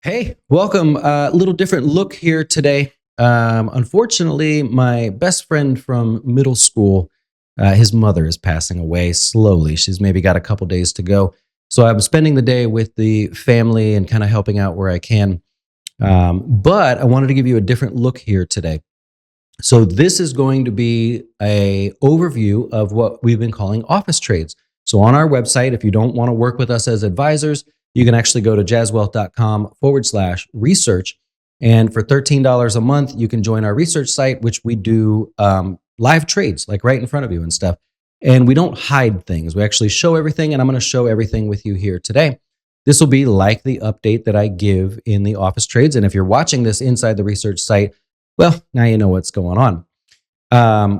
Hey, welcome. A little different look here today. Unfortunately, my best friend from middle school, his mother is passing away slowly. She's maybe got a couple days to go. So I'm spending the day with the family and kind of helping out where I can. But I wanted to give you a different look here today. So this is going to be a overview of what we've been calling office trades. So on our website, if you don't want to work with us as advisors, you can actually go to jazzwealth.com/research. And for $13 a month, you can join our research site, which we do live trades, like right in front of you and stuff. And we don't hide things. We actually show everything, and I'm going to show everything with you here today. This will be like the update that I give in the office trades. And if you're watching this inside the research site, well, now you know what's going on.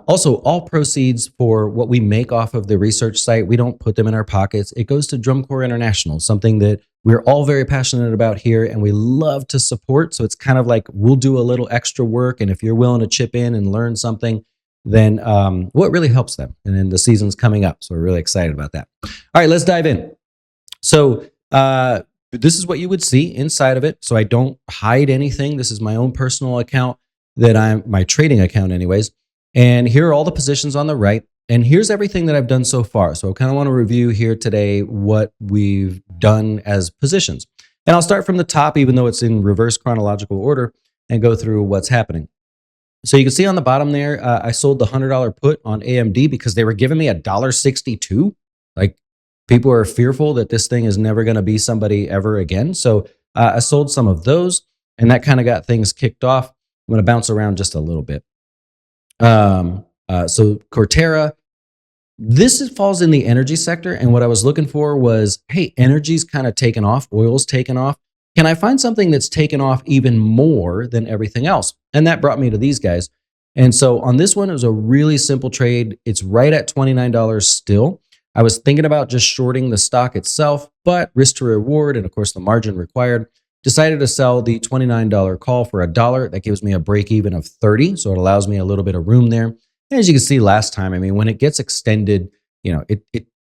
Also, all proceeds for what we make off of the research site, we don't put them in our pockets. It goes to Drum Corps International, something that we're all very passionate about here and we love to support. So it's kind of like we'll do a little extra work. And if you're willing to chip in and learn something, then what really helps them. And then the season's coming up. So we're really excited about that. All right, let's dive in. So this is what you would see inside of it. So I don't hide anything. This is my own personal account my trading account anyways. And here are all the positions on the right. And here's everything that I've done so far. So I kind of want to review here today what we've done as positions. And I'll start from the top, even though it's in reverse chronological order, and go through what's happening. So you can see on the bottom there, I sold the $100 put on AMD because they were giving me $1.62. Like, people are fearful that this thing is never going to be somebody ever again. So I sold some of those, and that kind of got things kicked off. I'm going to bounce around just a little bit. So Cortera, falls in the energy sector. And what I was looking for was, hey, energy's kind of taken off. Oil's taken off. Can I find something that's taken off even more than everything else? And that brought me to these guys. And so on this one, it was a really simple trade. It's right at $29 still. I was thinking about just shorting the stock itself, but risk to reward and of course the margin required, decided to sell the $29 call for $1. That gives me a break even of 30. So it allows me a little bit of room there. And as you can see last time, I mean, when it gets extended,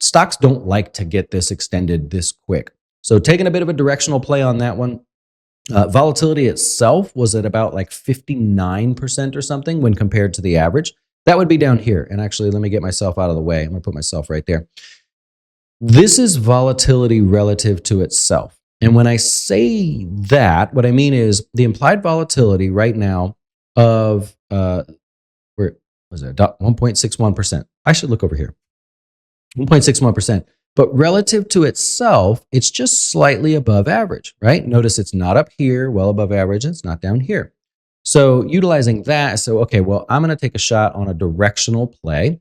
stocks don't like to get this extended this quick. So taking a bit of a directional play on that one. Volatility itself was at about like 59% or something when compared to the average. That would be down here. And actually, let me get myself out of the way. I'm going to put myself right there. This is volatility relative to itself. And when I say that, what I mean is the implied volatility right now of, where was it, 1.61%. I should look over here. 1.61%. But relative to itself, it's just slightly above average, right? Notice it's not up here, well above average, and it's not down here. So utilizing that, okay, well, I'm going to take a shot on a directional play,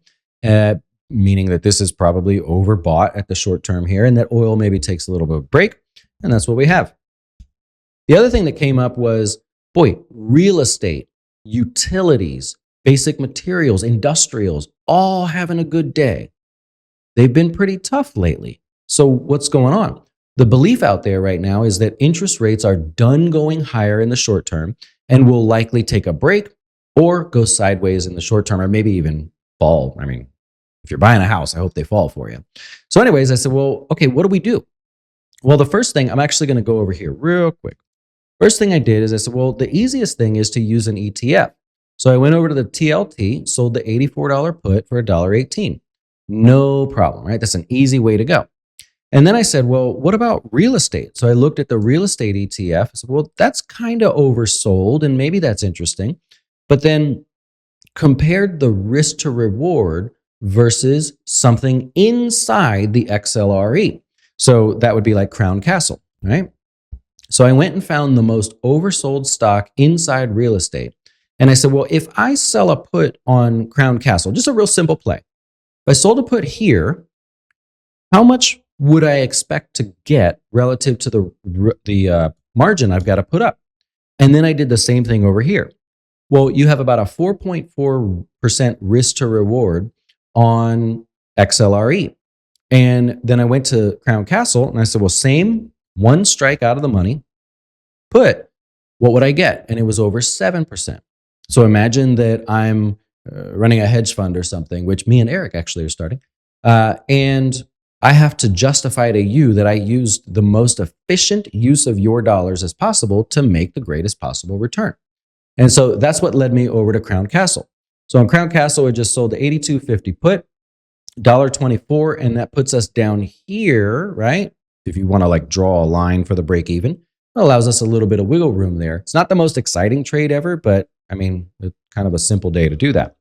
meaning that this is probably overbought at the short term here, and that oil maybe takes a little bit of a break. And that's what we have. The other thing that came up was, real estate, utilities, basic materials, industrials, all having a good day. They've been pretty tough lately. So what's going on? The belief out there right now is that interest rates are done going higher in the short term and will likely take a break or go sideways in the short term, or maybe even fall. I mean, if you're buying a house, I hope they fall for you. So anyways, I said, well, okay, what do we do? Well, the first thing, I'm actually going to go over here real quick. First thing I did is I said, well, the easiest thing is to use an ETF. So I went over to the TLT, sold the $84 put for $1.18. No problem, right? That's an easy way to go. And then I said, well, what about real estate? So I looked at the real estate ETF. I said, well, that's kind of oversold and maybe that's interesting. But then compared the risk to reward versus something inside the XLRE. So that would be like Crown Castle, right? So I went and found the most oversold stock inside real estate. And I said, well, if I sell a put on Crown Castle, just a real simple play. If I sold a put here, how much would I expect to get relative to the margin I've got to put up? And then I did the same thing over here. Well, you have about a 4.4% risk to reward on XLRE. And then I went to Crown Castle and I said, well, same one strike out of the money, put, what would I get? And it was over 7%. So imagine that I'm running a hedge fund or something, which me and Eric actually are starting. And I have to justify to you that I used the most efficient use of your dollars as possible to make the greatest possible return. And so that's what led me over to Crown Castle. So on Crown Castle, I just sold the 82.50 put, $1.24, and that puts us down here, right? If you want to like draw a line for the break even, it allows us a little bit of wiggle room there. It's not the most exciting trade ever, but I mean, it's kind of a simple day to do that.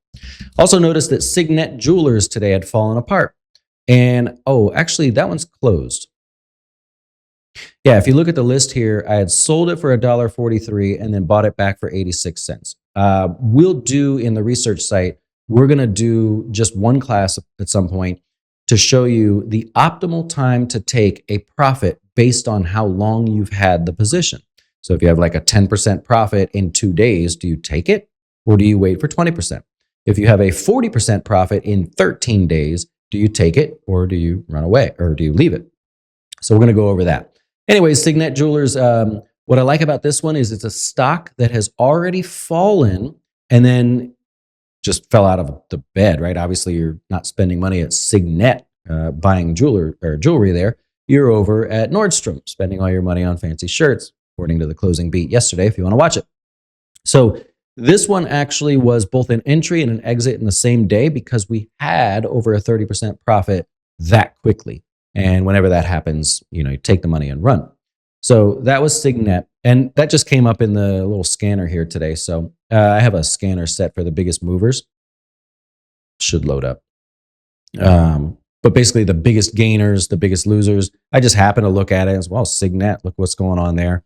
Also notice that Signet Jewelers today had fallen apart. And oh, actually, that one's closed. Yeah, if you look at the list here, I had sold it for $1.43 and then bought it back for 86 cents. We'll do in the research site, we're going to do just one class at some point to show you the optimal time to take a profit based on how long you've had the position. So if you have like a 10% profit in 2 days, do you take it or do you wait for 20%? If you have a 40% profit in 13 days, do you take it or do you run away or do you leave it? So we're going to go over that. Anyways, Signet Jewelers, what I like about this one is it's a stock that has already fallen and then just fell out of the bed, right? Obviously, you're not spending money at Signet buying jewelry there. You're over at Nordstrom spending all your money on fancy shirts, according to the closing beat yesterday, if you want to watch it. So this one actually was both an entry and an exit in the same day because we had over a 30% profit that quickly. And whenever that happens, you take the money and run. So that was Signet. And that just came up in the little scanner here today. So I have a scanner set for the biggest movers. Should load up. But basically the biggest gainers, the biggest losers. I just happened to look at it as well. Signet, look what's going on there.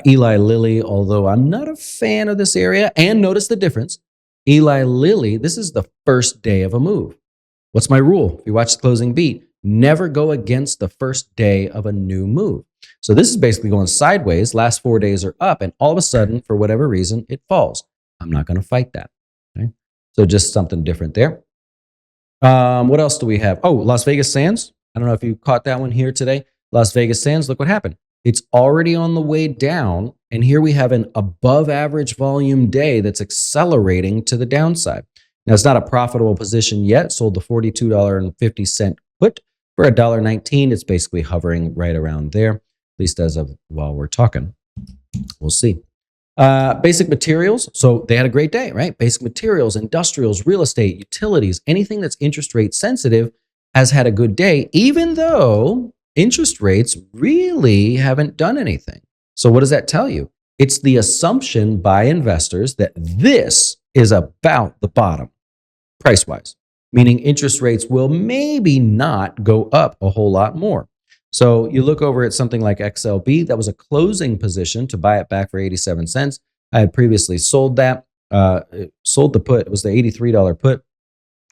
Eli Lilly, although I'm not a fan of this area. And notice the difference. Eli Lilly, this is the first day of a move. What's my rule? If you watch the closing beat, never go against the first day of a new move. So this is basically going sideways. Last 4 days are up, and all of a sudden, for whatever reason, it falls. I'm not going to fight that. Okay? So just something different there. What else do we have? Oh, Las Vegas Sands. I don't know if you caught that one here today. Las Vegas Sands, look what happened. It's already on the way down, and here we have an above average volume day that's accelerating to the downside. Now, it's not a profitable position yet. Sold the $42.50 put for $1.19. It's basically hovering right around there, at least as of while we're talking. We'll see. Basic materials. So they had a great day, right? Basic materials, industrials, real estate, utilities, anything that's interest rate sensitive has had a good day, even though interest rates really haven't done anything. So what does that tell you? It's the assumption by investors that this is about the bottom, price-wise, meaning interest rates will maybe not go up a whole lot more. So you look over at something like XLB, that was a closing position to buy it back for 87 cents. I had previously sold that, sold the put. It was the $83 put.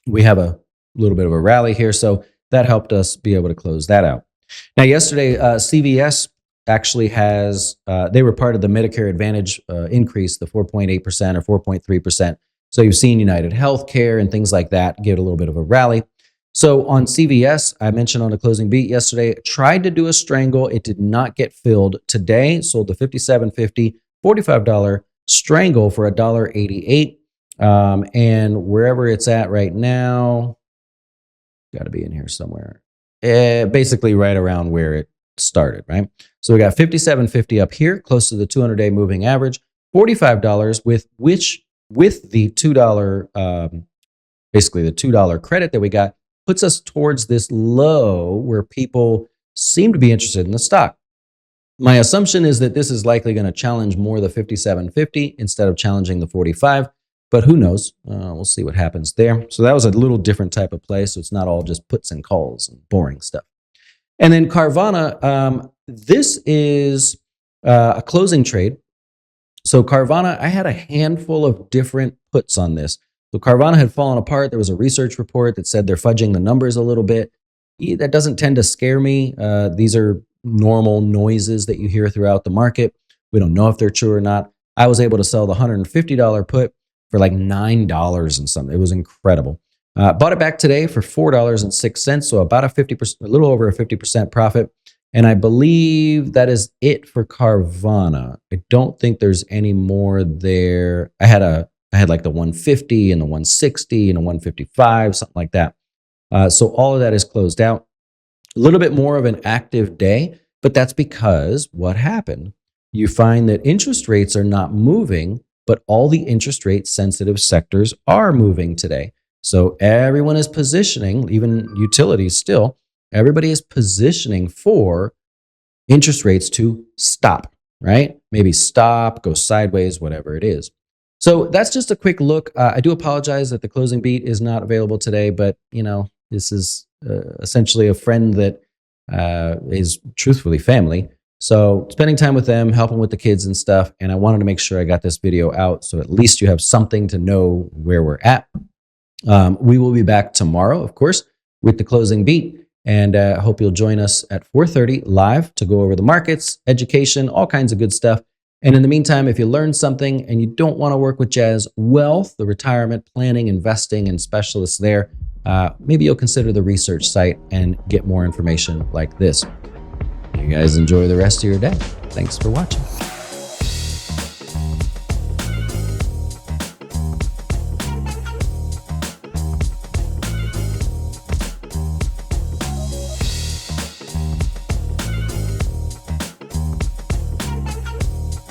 We have a little bit of a rally here, so that helped us be able to close that out. Now, yesterday, CVS actually has, they were part of the Medicare Advantage increase, the 4.8% or 4.3%. So you've seen United Healthcare and things like that get a little bit of a rally. So on CVS, I mentioned on the closing beat yesterday, tried to do a strangle. It did not get filled. Today, sold the $57.50, $45 strangle for $1.88. And wherever it's at right now, got to be in here somewhere. Basically right around where it started, right? So we got $57.50 up here, close to the 200-day moving average, $45 with the $2, basically the $2 credit that we got, puts us towards this low where people seem to be interested in the stock. My assumption is that this is likely going to challenge more the $57.50 instead of challenging the 45, but who knows? We'll see what happens there. So that was a little different type of play, so it's not all just puts and calls and boring stuff. And then Carvana, this is a closing trade. So Carvana, I had a handful of different puts on this. So Carvana had fallen apart. There was a research report that said they're fudging the numbers a little bit. That doesn't tend to scare me. These are normal noises that you hear throughout the market. We don't know if they're true or not. I was able to sell the $150 put for like $9 and something. It was incredible. Bought it back today for $4.06, so about a 50%, a little over a 50% profit. And I believe that is it for Carvana. I don't think there's any more there. I had like the 150 and the 160 and the 155, something like that. So all of that is closed out. A little bit more of an active day, but that's because what happened? You find that interest rates are not moving, but all the interest rate sensitive sectors are moving today. So everyone is positioning, even utilities still, everybody is positioning for interest rates to stop, right? Maybe stop, go sideways, whatever it is. So that's just a quick look. I do apologize that the closing beat is not available today, but this is essentially a friend that is truthfully family. So spending time with them, helping with the kids and stuff. And I wanted to make sure I got this video out so at least you have something to know where we're at. We will be back tomorrow, of course, with the closing beat. And I hope you'll join us at 4:30 live to go over the markets, education, all kinds of good stuff. And in the meantime, if you learned something and you don't want to work with Jazz Wealth, the retirement planning, investing, and specialists there, maybe you'll consider the research site and get more information like this. You guys enjoy the rest of your day. Thanks for watching.